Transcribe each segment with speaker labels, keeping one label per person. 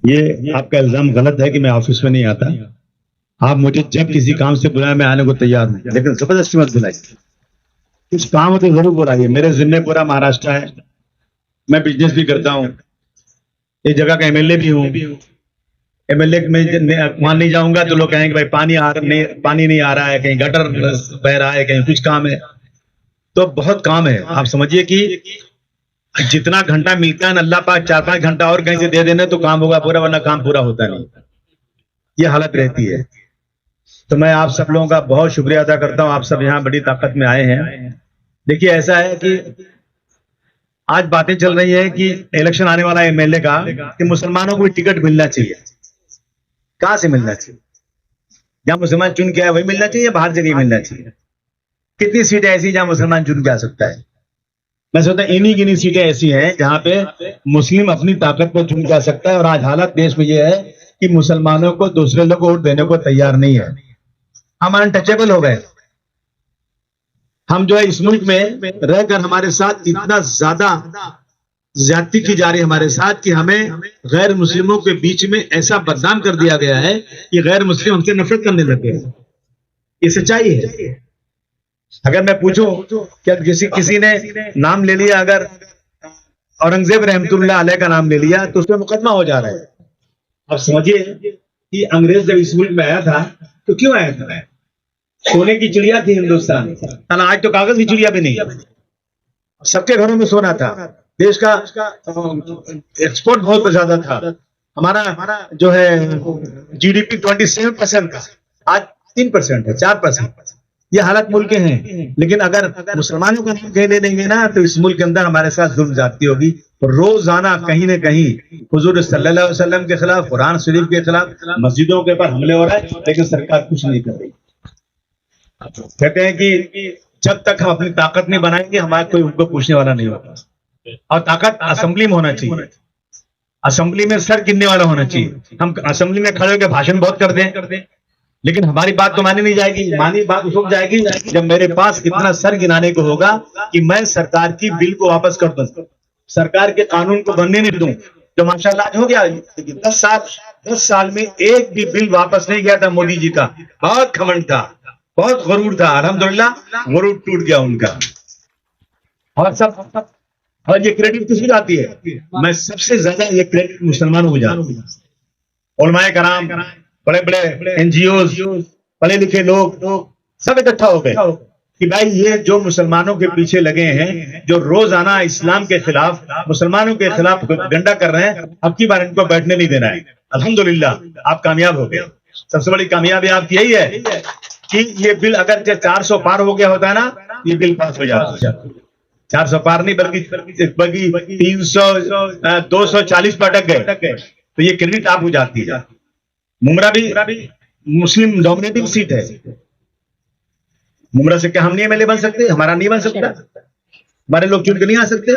Speaker 1: ये आपका इल्जाम गलत है कि मैं ऑफिस में नहीं आता। आप मुझे जब किसी काम से बुलाए मैं आने को तैयार हूँ, लेकिन जबरदस्ती मत बुलाइए। कुछ काम हो तो जरूर बुलाइए। मेरे जिम्मे पूरा महाराष्ट्र है, मैं बिजनेस भी करता हूँ, इस जगह का एमएलए भी हूँ। एमएलए में वहां नहीं जाऊंगा तो लोग कहेंगे भाई पानी नहीं आ रहा है, कहीं गटर बह रहा है, कहीं कुछ काम है। तो बहुत काम है। आप समझिए कि जितना घंटा मिलता है अल्लाह पाक 4-5 घंटा और कहीं से दे देने तो काम होगा पूरा, वरना काम पूरा होता नहीं। ये हालत रहती है। तो मैं आप सब लोगों का बहुत शुक्रिया अदा करता हूं। आप सब यहाँ बड़ी ताकत में आए हैं। देखिए ऐसा है कि आज बातें चल रही है कि इलेक्शन आने वाला एमएलए का कि मुसलमानों को टिकट मिलना चाहिए। कहां से मिलना चाहिए? जहां मुसलमान चुन के आए वही मिलना चाहिए, बाहर से नहीं मिलना चाहिए? कितनी सीटें ऐसी जहां मुसलमान चुन के आ सकता है? मैं सोचता इन्हीं गिनी सीटें ऐसी हैं जहां पे मुस्लिम अपनी ताकत पर चुन के आ सकता है। और आज हालत देश में यह है कि मुसलमानों को दूसरे लोग वोट देने को तैयार नहीं है। हम अनटचेबल हो गए। हम जो है इस मुल्क में रहकर हमारे साथ इतना ज्यादा ज्यादती की जा रही है हमारे साथ कि हमें गैर मुस्लिमों के बीच में ऐसा बदनाम कर दिया गया है कि गैर मुस्लिम हमसे नफरत करने लगे हैं। ये सच्चाई है। अगर मैं पूछूं क्या किसी ने नाम ले लिया, अगर औरंगजेब रहमतुल्लाह अलैह का नाम ले लिया तो उसमें मुकदमा हो जा रहा है। अब समझिए कि अंग्रेज जब इस मुल्क में आया था तो क्यों आया था? सोने की चिड़िया थी हिंदुस्तान, आज तो कागज की चिड़िया भी नहीं। सबके घरों में सोना था। देश का एक्सपोर्ट बहुत ज्यादा था। हमारा जो है जीडीपी 27% था, आज 3% है, 4%। ये हालत मुल्क के हैं। लेकिन अगर मुसलमानों का नाम कहने देंगे ना तो इस मुल्क के अंदर हमारे साथ जुल्म ज्यादती होगी। रोजाना कहीं न कहीं हुजूर सल्लल्लाहु अलैहि वसल्लम के खिलाफ, कुरान शरीफ के खिलाफ, मस्जिदों के ऊपर हमले हो रहा है, लेकिन सरकार कुछ नहीं कर रही। कहते हैं कि जब तक हम अपनी ताकत नहीं बनाएंगे हमारे कोई उनको पूछने वाला नहीं होगा। और ताकत असेंबली में होना चाहिए। असेंबली में सर गिनने वाला होना चाहिए। हम असेंबली में खड़े होकर भाषण बहुत कर दें, लेकिन हमारी बात तो मानी नहीं जाएगी। मानी बात उस वक्त जाएगी जब मेरे पास इतना सर गिनाने को होगा कि मैं सरकार की बिल को वापस कर दूं, सरकार के कानून को बनने नहीं दूं। जो माशाल्लाह हो गया 10 साल में एक भी बिल वापस नहीं गया था मोदी जी का। बहुत घमंड था, बहुत गरूर था। अल्हम्दुलिल्लाह गरूर टूट गया उनका। और ये क्रेडिट किसको जाती है? मैं सबसे ज्यादा ये क्रेडिट मुसलमानों को जाती है। उलमाए कराम, बड़े बड़े एनजीओ, पढ़े लिखे लोग सब इकट्ठा हो गए कि भाई ये जो मुसलमानों के पीछे लगे हैं, जो रोजाना इस्लाम के खिलाफ, मुसलमानों के खिलाफ गंडा कर रहे हैं, अब की बार इनको बैठने नहीं देना है। अल्हम्दुलिल्लाह आप कामयाब हो गए। सबसे बड़ी कामयाबी आपकी यही है कि ये बिल अगर 400 पार हो गया होता है ना, ये बिल पास हो जाता है। 400 पार नहीं बल्कि 300 240 पर अटक गए तो ये क्रेडिट आप हो जाती है। मुमरा भी मुस्लिम डोमिनेटिंग सीट है। मुमरा से क्या हम नहीं एमएलए बन सकते? हमारा नहीं बन सकता? हमारे लोग चुन के नहीं आ सकते?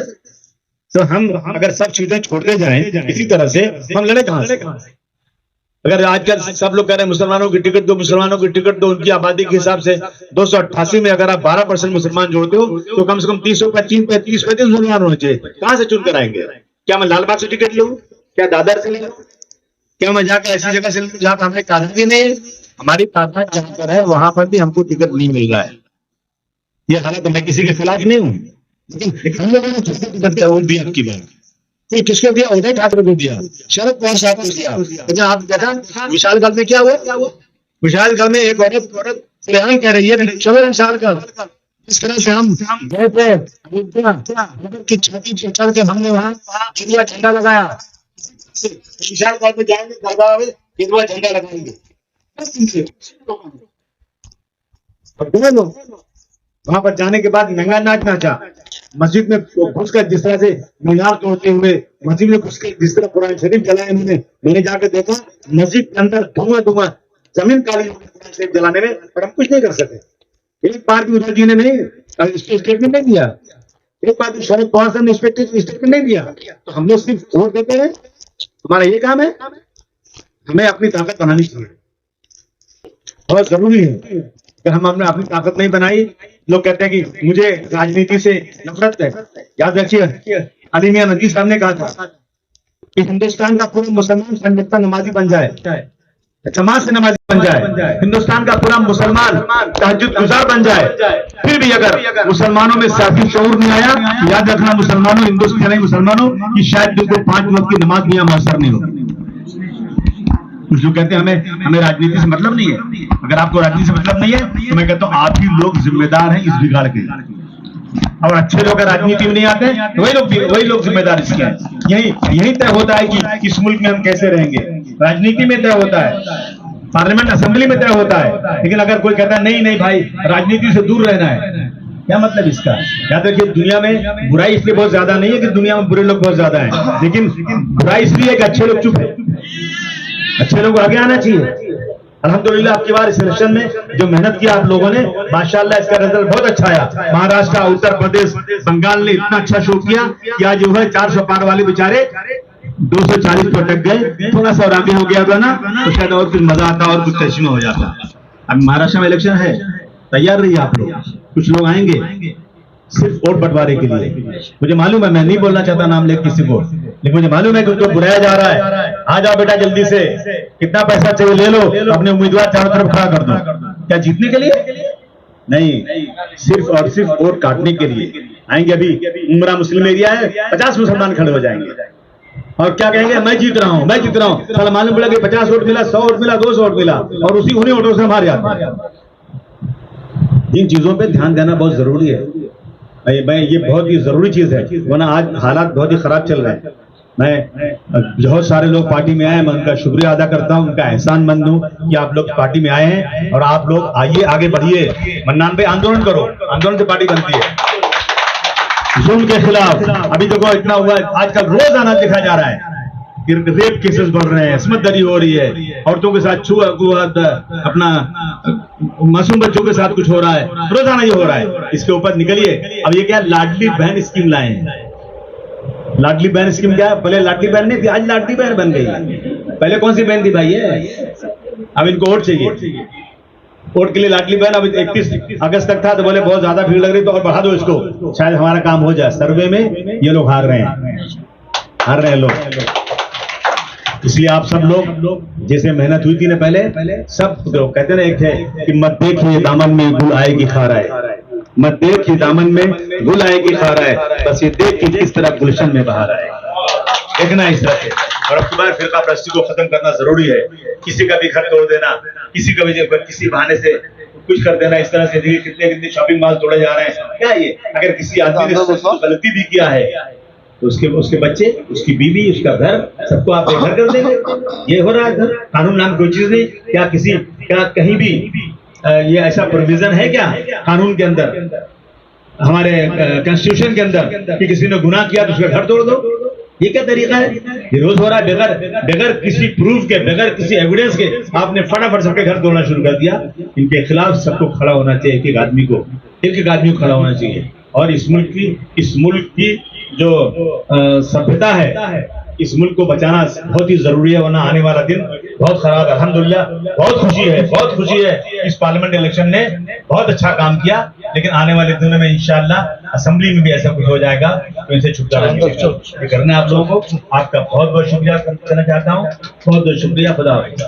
Speaker 1: तो हम अगर सब चीजें छोड़ते जाएं इसी तरह से, हम लड़े कहां से? अगर आजकल सब लोग कह रहे हैं मुसलमानों की टिकट दो, मुसलमानों की टिकट दो, उनकी आबादी के हिसाब से 288 में अगर आप 12% मुसलमान जोड़ते हो तो कम से कम 30-35 मुसलमान होने चाहिए। कहां से चुन कर आएंगे? क्या मैं लालबाग से टिकट लूं? क्या दादर से लूं? क्या मैं जाकर ऐसी जगह से जहां पर हमें ताकत भी नहीं है? हमारी ताकत जहां पर है वहां पर भी हमको टिकट नहीं मिल रहा है। ये हालत, मैं किसी के खिलाफ नहीं हूं, लेकिन हम लोगों ने टिकट दिया वोट दिया आपकी बात किसको दिया? उदय ठाकरे को दिया, शरद पवार साहब को दिया। लेकिन आप देखा विशालगढ़ में क्या हुआ? विशालगढ़ में एक औरत बयान कह रही है 14 साल का, इस तरह से हम गए थे कि छाती पे चढ़ के हमने वहां इंडिया झंडा लगाया। विशालगढ़ में जाएंगे, इंडिया झंडा लगाएंगे। वहां पर जाने के बाद नंगा नाच नाचा, मस्जिद में घुसकर जिस तरह से मीनार तोड़ते हुए मस्जिद में घुसकर जिस तरह कुरान शरीफ जलाया मैंने जाकर देखा मस्जिद के अंदर धुआं जमीन काली कुरान शरीफ जलाने में, और हम कुछ नहीं कर सके। एक बार भी उधर जी ने नहीं स्टेटमेंट नहीं दिया, एक बार भी शरद पवार साहब ने स्टेटमेंट नहीं दिया। तो हम लोग सिर्फ वोट देते हैं। हमारा ये काम है, हमें अपनी ताकत बनानी चाहिए, बहुत जरूरी है। अगर हमने अपनी ताकत नहीं बनाई, लोग कहते हैं कि मुझे राजनीति से नफरत है। याद रखिए अली मियां नदवी साहब ने कहा था कि हिंदुस्तान का पूरा मुसलमान संगठन नमाजी बन जाए, जमात से नमाजी बन जाए, हिंदुस्तान का पूरा मुसलमान तहज्जुद गुजार बन जाए, फिर भी अगर मुसलमानों में सियासी शऊर नहीं आया, याद रखना मुसलमानों, हिंदुस्तानी मुसलमानों की शायद तुमको 5 वक्त की नमाज भी मौसर नहीं होगी। कुछ लोग कहते हैं हमें राजनीति से मतलब नहीं है। अगर आपको राजनीति से मतलब नहीं है तो मैं कहता हूं आप ही लोग जिम्मेदार हैं इस बिगाड़ के। और अच्छे लोग राजनीति में नहीं आते तो वही लोग जिम्मेदार इसके हैं। यही तय होता है कि इस मुल्क में हम कैसे रहेंगे। राजनीति में तय होता है, पार्लियामेंट असेंबली में तय होता है, लेकिन अगर कोई कहता है नहीं भाई राजनीति से दूर रहना है, क्या मतलब इसका? याद रखिए दुनिया में बुराई इसलिए बहुत ज्यादा नहीं है कि दुनिया में बुरे लोग बहुत ज्यादा हैं, लेकिन बुराई इसलिए कि अच्छे लोग चुप है। अच्छे लोग आगे आना चाहिए। अल्हम्दुलिल्लाह आपकी बार इस इलेक्शन में जो मेहनत किया आप लोगों ने, माशाल्लाह इसका रिजल्ट बहुत अच्छा आया। महाराष्ट्र, उत्तर प्रदेश, बंगाल ने इतना अच्छा शो किया कि आज जो है 400 पार वाले बेचारे 240 पर अटक गए। थोड़ा सा और आगे हो गया था ना तो शायद और कुछ मजा आता और कुछ तस्वीर हो जाता। अब महाराष्ट्र में इलेक्शन है, तैयार रहिए आप लोग। कुछ लोग आएंगे सिर्फ वोट बंटवारे के लिए। मुझे मालूम है, मैं नहीं बोलना चाहता नाम ले किसी को, लेकिन मुझे मालूम है कि उनको बुलाया जा रहा है। आ जाओ बेटा जल्दी से, कितना पैसा चाहिए ले लो, अपने उम्मीदवार चारों तरफ खड़ा कर दो। क्या जीतने के लिए? नहीं, सिर्फ और सिर्फ वोट काटने के लिए आएंगे। अभी उमरा मुस्लिम एरिया है, 50 मुसलमान खड़े हो जाएंगे और क्या कहेंगे, मैं जीत रहा हूं, मैं जीत रहा हूं। साला मालूम पड़ा कि 50 वोट मिला, 100 वोट मिला, 200 वोट मिला और उसी उन्हीं वोटों से हम हार जाते हैं। इन चीजों पे ध्यान देना बहुत जरूरी है। ये बहुत ही जरूरी चीज है, वरना आज हालात बहुत ही खराब चल रहे हैं। मैं बहुत सारे लोग पार्टी में आए हैं, मैं उनका शुक्रिया अदा करता हूं, उनका एहसानमंद हूं कि आप लोग पार्टी में आए हैं और आप लोग आइए, आगे बढ़िए। मन्नान पे आंदोलन करो, आंदोलन से पार्टी बनती है। जुल्म के खिलाफ अभी देखो इतना हुआ, आजकल रोज आना दिखा जा रहा है, रेप केसेस बढ़ रहे हैं, इस्मतदरी हो रही है, औरतों के साथ अपना मासूम बच्चों के साथ कुछ हो रहा है, रोजाना ये हो रहा है। इसके ऊपर निकलिए। अब ये क्या लाडली बहन स्कीम लाए हैं। लाडली बहन स्कीम क्या है? पहले लाडली बहन नहीं थी, आज लाडली बहन बन गई। पहले कौन सी बहन थी भाई? अब इनको वोट चाहिए, वोट के लिए लाडली बहन। अब 31 अगस्त तक था तो बोले बहुत ज्यादा भीड़ लग रही तो और बढ़ा दो इसको, शायद हमारा काम हो जाए। सर्वे में ये लोग हार रहे हैं लोग। इसलिए आप सब लोग जैसे मेहनत हुई थी ना पहले, सब लोग कहते ना एक है कि मत देखिए दामन में गुल आएगी खारा है, मत देखिए दामन में गुल आएगी खारा है, बस ये देख कि किस तरह गुलशन में बहार आए। देखना इस तरह से। और अब की बार फिरका परस्ती को खत्म करना जरूरी है। किसी का भी घर तोड़ देना, किसी का भी किसी बहाने से कुछ कर देना, इस तरह से कितने शॉपिंग मॉल तोड़े जा रहे हैं। क्या ये? अगर किसी आदमी ने गलती भी किया है तो उसके बच्चे, उसकी बीवी, उसका घर, सबको आप बेघर कर देंगे। ये हो रहा है। कानून नाम कोई चीज नहीं। क्या कहीं भी ये ऐसा प्रोविजन है क्या कानून के अंदर, हमारे कॉन्स्टिट्यूशन के अंदर, कि किसी ने गुनाह किया तो उसका घर तोड़ दो? ये क्या तरीका है? ये रोज हो रहा है। बगैर किसी प्रूफ के, बगैर किसी एविडेंस के आपने फटाफट सबके घर तोड़ना शुरू कर दिया। इनके खिलाफ सबको खड़ा होना चाहिए, एक एक आदमी को खड़ा होना चाहिए। और इस मुल्क की जो सभ्यता है, इस मुल्क को बचाना बहुत ही जरूरी है, वरना आने वाला दिन बहुत खराब है। अल्हम्दुलिल्लाह बहुत खुशी है इस पार्लियामेंट इलेक्शन ने बहुत अच्छा काम किया, लेकिन आने वाले दिनों में इंशाअल्लाह असेंबली में भी ऐसा कुछ हो जाएगा तो इनसे छुटकारा करना है आप लोगों को। आपका बहुत बहुत शुक्रिया करना चाहता हूँ। बहुत बहुत शुक्रिया। खुदा हाफिज़।